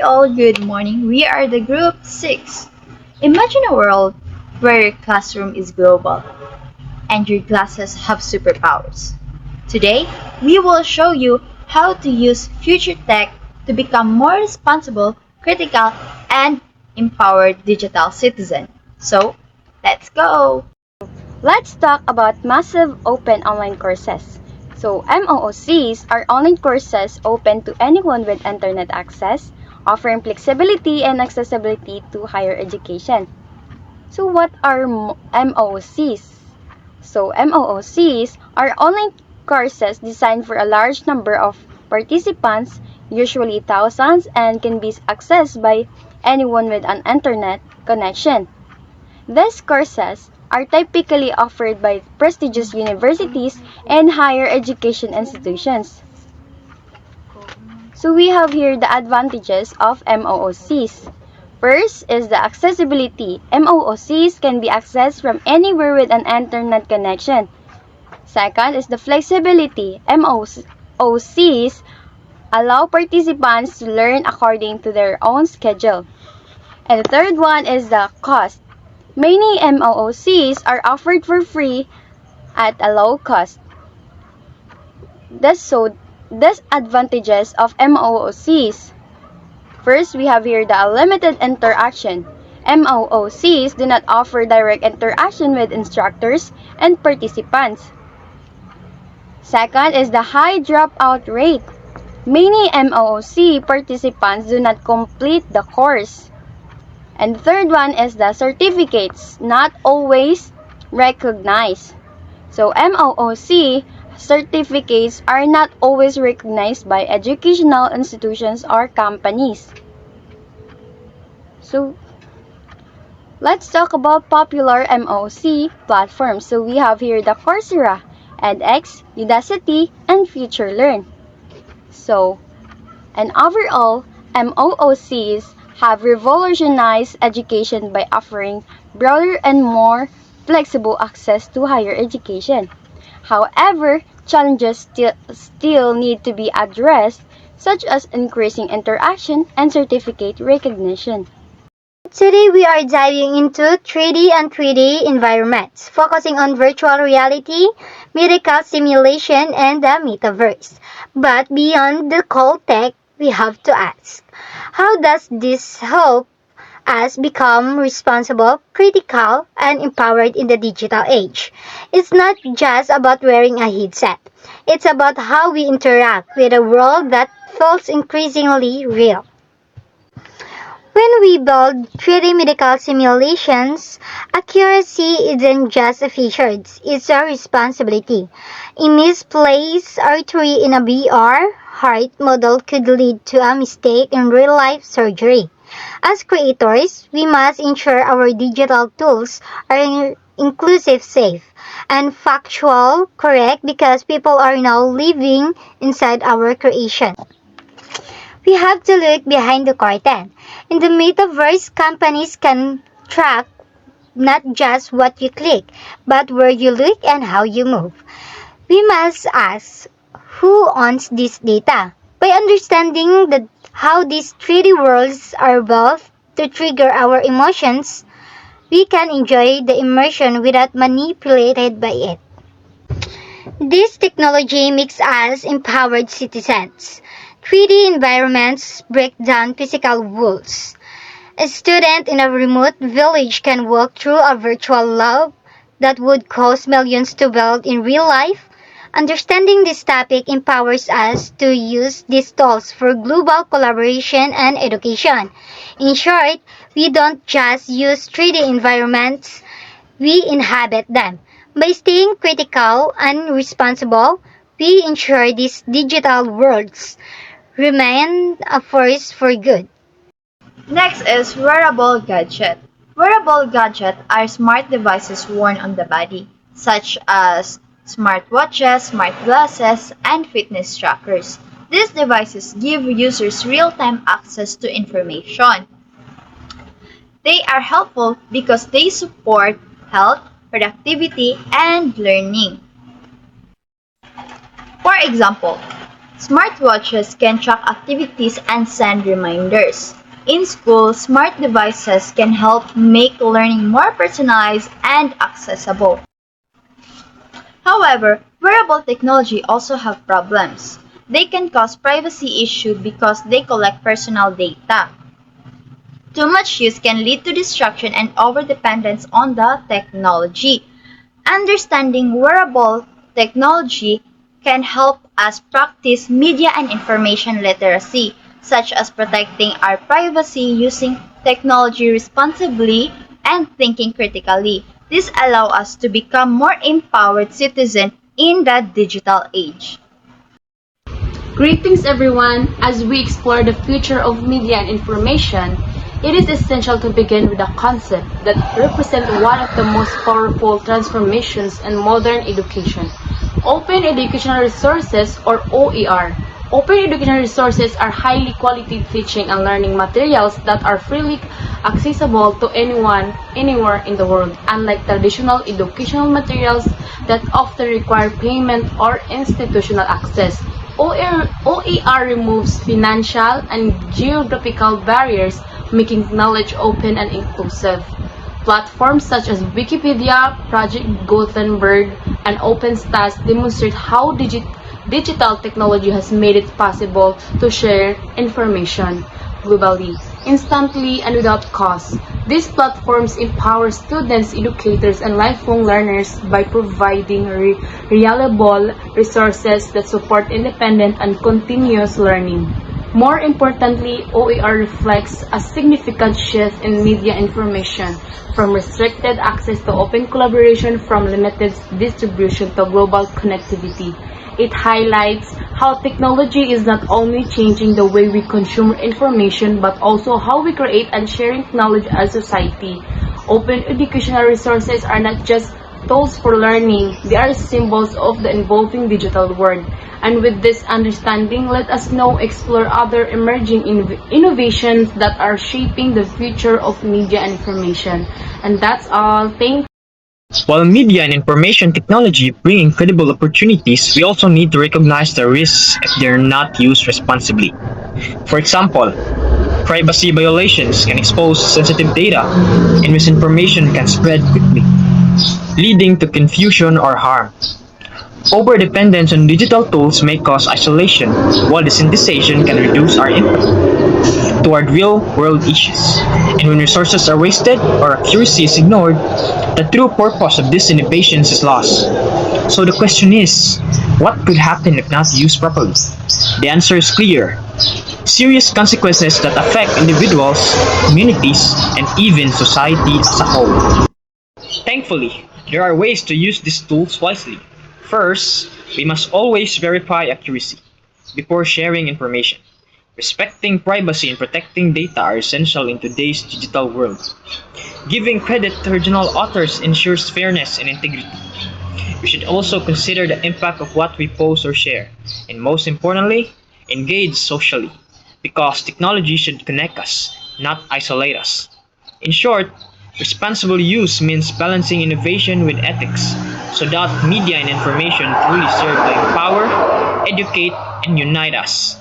you all, good morning. We are the group 6. Imagine a world where your classroom is global and your classes have superpowers. Today, we will show you how to use future tech to become more responsible, critical, and empowered digital citizen. So, let's go! Let's talk about massive open online courses. So, MOOCs are online courses open to anyone with internet access, offering flexibility and accessibility to higher education. So, what are MOOCs? So, MOOCs are online courses designed for a large number of participants, usually thousands, and can be accessed by anyone with an internet connection. These courses are typically offered by prestigious universities and higher education institutions. So we have here the advantages of MOOCs. First is the accessibility. MOOCs can be accessed from anywhere with an internet connection. Second is the flexibility. MOOCs allow participants to learn according to their own schedule. And the third one is the cost. Many MOOCs are offered for free at a low cost. Disadvantages of MOOCs. First, we have here the limited interaction. MOOCs do not offer direct interaction with instructors and participants. Second is the high dropout rate. Many MOOC participants do not complete the course. And the third one is the certificates, not always recognized. So MOOC certificates are not always recognized by educational institutions or companies. So let's talk about popular MOOC platforms. So we have here the Coursera, edX, Udacity, and FutureLearn. And overall, MOOCs have revolutionized education by offering broader and more flexible access to higher education. However, challenges still need to be addressed, such as increasing interaction and certificate recognition. Today we are diving into 3D and 3D environments, focusing on virtual reality, medical simulation, and the metaverse. But beyond the cold tech, we have to ask, how does this help us become responsible, critical, and empowered in the digital age? It's not just about wearing a headset. It's about how we interact with a world that feels increasingly real. When we build 3D medical simulations, accuracy isn't just a feature, it's a responsibility. A misplaced artery in a VR heart model could lead to a mistake in real-life surgery. As creators, we must ensure our digital tools are inclusive, safe, and factual correct because people are now living inside our creation. We have to look behind the curtain. In the metaverse, companies can track not just what you click, but where you look and how you move. We must ask, who owns this data? By understanding how these 3D worlds are built to trigger our emotions, we can enjoy the immersion without manipulated by it. This technology makes us empowered citizens. 3D environments break down physical walls. A student in a remote village can walk through a virtual lab that would cost millions to build in real life. Understanding this topic empowers us to use these tools for global collaboration and education. In short, we don't just use 3D environments, we inhabit them. By staying critical and responsible, we ensure these digital worlds remain a force for good. Next is wearable gadget. Wearable gadgets are smart devices worn on the body, such as smartwatches, smart glasses, and fitness trackers. These devices give users real-time access to information. They are helpful because they support health, productivity, and learning. For example, Smartwatches can track activities and send reminders. In school, smart devices can help make learning more personalized and accessible. However, wearable technology also have problems. They can cause privacy issues because they collect personal data. Too much use can lead to distraction and overdependence on the technology. Understanding wearable technology can help us practice media and information literacy, such as protecting our privacy, using technology responsibly, and thinking critically. This allows us to become more empowered citizens in the digital age. Greetings everyone! As we explore the future of media and information, it is essential to begin with a concept that represents one of the most powerful transformations in modern education: Open Educational Resources, or OER. Open educational resources are highly quality teaching and learning materials that are freely accessible to anyone, anywhere in the world, unlike traditional educational materials that often require payment or institutional access. OER removes financial and geographical barriers, making knowledge open and inclusive. Platforms such as Wikipedia, Project Gutenberg, and OpenStax demonstrate how digital technology has made it possible to share information globally, instantly, and without cost. These platforms empower students, educators, and lifelong learners by providing reliable resources that support independent and continuous learning. More importantly, OER reflects a significant shift in media information, from restricted access to open collaboration, from limited distribution to global connectivity. It highlights how technology is not only changing the way we consume information, but also how we create and share knowledge as a society. Open educational resources are not just tools for learning, they are symbols of the evolving digital world. And with this understanding, let us now explore other emerging innovations that are shaping the future of media and information. And that's all. Thank you. While media and information technology bring incredible opportunities, we also need to recognize the risks if they are not used responsibly. For example, privacy violations can expose sensitive data, and misinformation can spread quickly, leading to confusion or harm. Overdependence on digital tools may cause isolation, while desensitization can reduce our empathy toward real-world issues. And when resources are wasted or accuracy is ignored, the true purpose of these innovations is lost. So the question is, what could happen if not used properly? The answer is clear: serious consequences that affect individuals, communities, and even society as a whole. Thankfully, there are ways to use these tools wisely. First, we must always verify accuracy before sharing information. Respecting privacy and protecting data are essential in today's digital world. Giving credit to original authors ensures fairness and integrity. We should also consider the impact of what we post or share, and most importantly, engage socially, because technology should connect us, not isolate us. In short, responsible use means balancing innovation with ethics, so that media and information truly serve to empower, educate, and unite us.